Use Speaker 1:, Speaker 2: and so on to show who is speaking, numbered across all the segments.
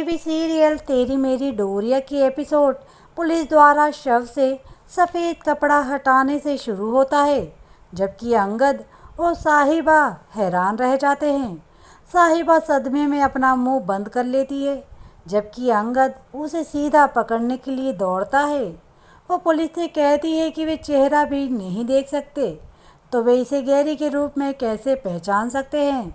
Speaker 1: TV serial तेरी मेरी डोरिया की एपिसोड पुलिस द्वारा शव से सफ़ेद कपड़ा हटाने से शुरू होता है, जबकि अंगद और साहिबा हैरान रह जाते हैं। साहिबा सदमे में अपना मुंह बंद कर लेती है, जबकि अंगद उसे सीधा पकड़ने के लिए दौड़ता है। वो पुलिस से कहती है कि वे चेहरा भी नहीं देख सकते, तो वे इसे गैरी के रूप में कैसे पहचान सकते हैं।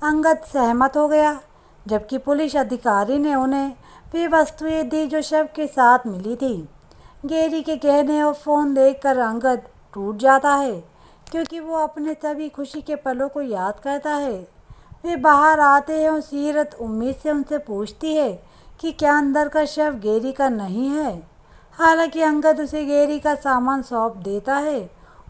Speaker 1: अंगद सहमत हो गया, जबकि पुलिस अधिकारी ने उन्हें वे वस्तुएं दी जो शव के साथ मिली थी। गैरी के गहने और फ़ोन देखकर अंगद टूट जाता है, क्योंकि वो अपने सभी खुशी के पलों को याद करता है। वे बाहर आते हैं और सीरत उम्मीद से उनसे पूछती है कि क्या अंदर का शव गैरी का नहीं है। हालांकि अंगद उसे गैरी का सामान सौंप देता है,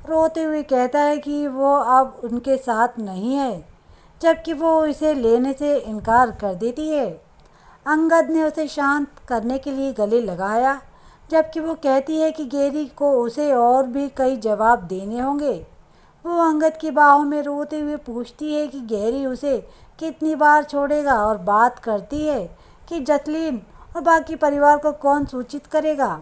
Speaker 1: रोते हुए कहता है कि वो अब उनके साथ नहीं है, जबकि वो इसे लेने से इनकार कर देती है। अंगद ने उसे शांत करने के लिए गले लगाया, जबकि वो कहती है कि गैरी को उसे और भी कई जवाब देने होंगे। वो अंगद की बाहों में रोते हुए पूछती है कि गैरी उसे कितनी बार छोड़ेगा और बात करती है कि जसलीन और बाकी परिवार को कौन सूचित करेगा।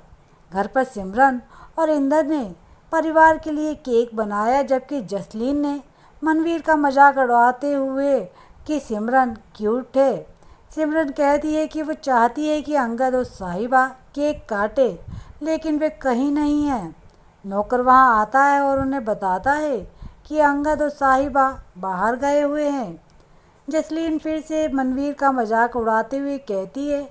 Speaker 1: घर पर सिमरन और इंदर ने परिवार के लिए केक बनाया, जबकि जसलीन ने मनवीर का मजाक उड़ाते हुए कि सिमरन क्यूट है। सिमरन कहती है कि वो चाहती है कि अंगद और साहिबा केक काटे, लेकिन वे कहीं नहीं हैं। नौकर वहां आता है और उन्हें बताता है कि अंगद और साहिबा बाहर गए हुए हैं। जसलीन फिर से मनवीर का मजाक उड़ाते हुए कहती है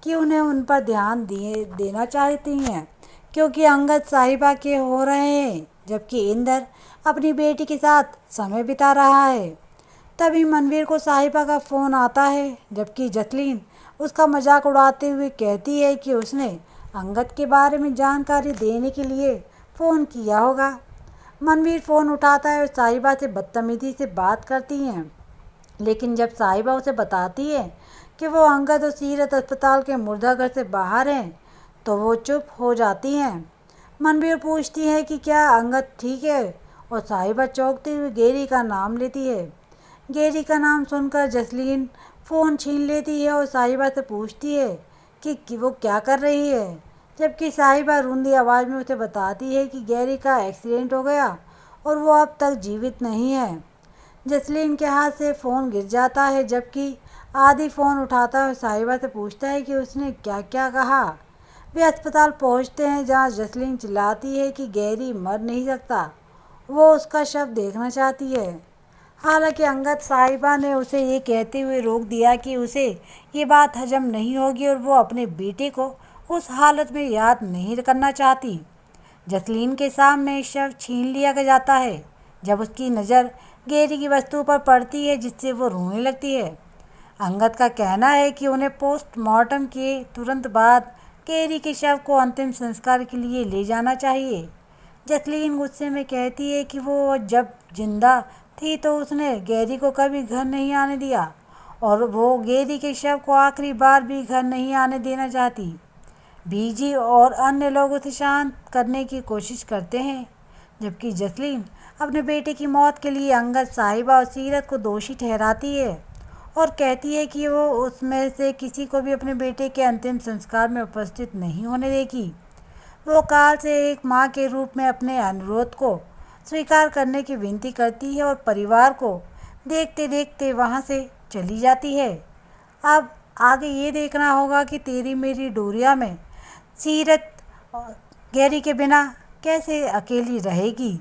Speaker 1: कि उन्हें उन पर ध्यान देना चाहती हैं, क्योंकि अंगद साहिबा के हो रहे हैं, जबकि इंदर अपनी बेटी के साथ समय बिता रहा है। तभी मनवीर को साहिबा का फ़ोन आता है, जबकि जसलीन उसका मजाक उड़ाते हुए कहती है कि उसने अंगद के बारे में जानकारी देने के लिए फ़ोन किया होगा। मनवीर फ़ोन उठाता है और साहिबा से बदतमीज़ी से बात करती हैं, लेकिन जब साहिबा उसे बताती है कि वो अंगद और सीरत अस्पताल के मुर्दाघर से बाहर हैं, तो वो चुप हो जाती हैं। मनवीर पूछती है कि क्या अंगद ठीक है, और साहिबा चौंकते हुए गैरी का नाम लेती है। गैरी का नाम सुनकर जसलीन फ़ोन छीन लेती है और साहिबा से पूछती है कि वो क्या कर रही है, जबकि साहिबा रूंधी आवाज़ में उसे बताती है कि गैरी का एक्सीडेंट हो गया और वो अब तक जीवित नहीं है। जसलीन के हाथ से फ़ोन गिर जाता है, जबकि आदि फ़ोन उठाता है और साहिबा से पूछता है कि उसने क्या क्या कहा। वे अस्पताल पहुंचते हैं, जहां जसलीन चिल्लाती है कि गैरी मर नहीं सकता, वो उसका शव देखना चाहती है। हालांकि अंगद साहिबा ने उसे ये कहते हुए रोक दिया कि उसे ये बात हजम नहीं होगी और वो अपने बेटे को उस हालत में याद नहीं करना चाहती। जसलीन के सामने शव छीन लिया जाता है, जब उसकी नज़र गैरी की वस्तु पर पड़ती है, जिससे वो रोने लगती है। अंगद का कहना है कि उन्हें पोस्टमार्टम के तुरंत बाद गैरी के शव को अंतिम संस्कार के लिए ले जाना चाहिए। जसलीन गुस्से में कहती है कि वो जब जिंदा थी तो उसने गैरी को कभी घर नहीं आने दिया, और वो गैरी के शव को आखिरी बार भी घर नहीं आने देना चाहती। बीजी और अन्य लोग उसे शांत करने की कोशिश करते हैं, जबकि जसलीन अपने बेटे की मौत के लिए अंगद, साहिबा और सीरत को दोषी ठहराती है और कहती है कि वो उसमें से किसी को भी अपने बेटे के अंतिम संस्कार में उपस्थित नहीं होने देगी। वो काल से एक माँ के रूप में अपने अनुरोध को स्वीकार करने की विनती करती है और परिवार को देखते देखते वहाँ से चली जाती है। अब आगे ये देखना होगा कि तेरी मेरी डोरिया में सीरत गैरी के बिना कैसे अकेली रहेगी।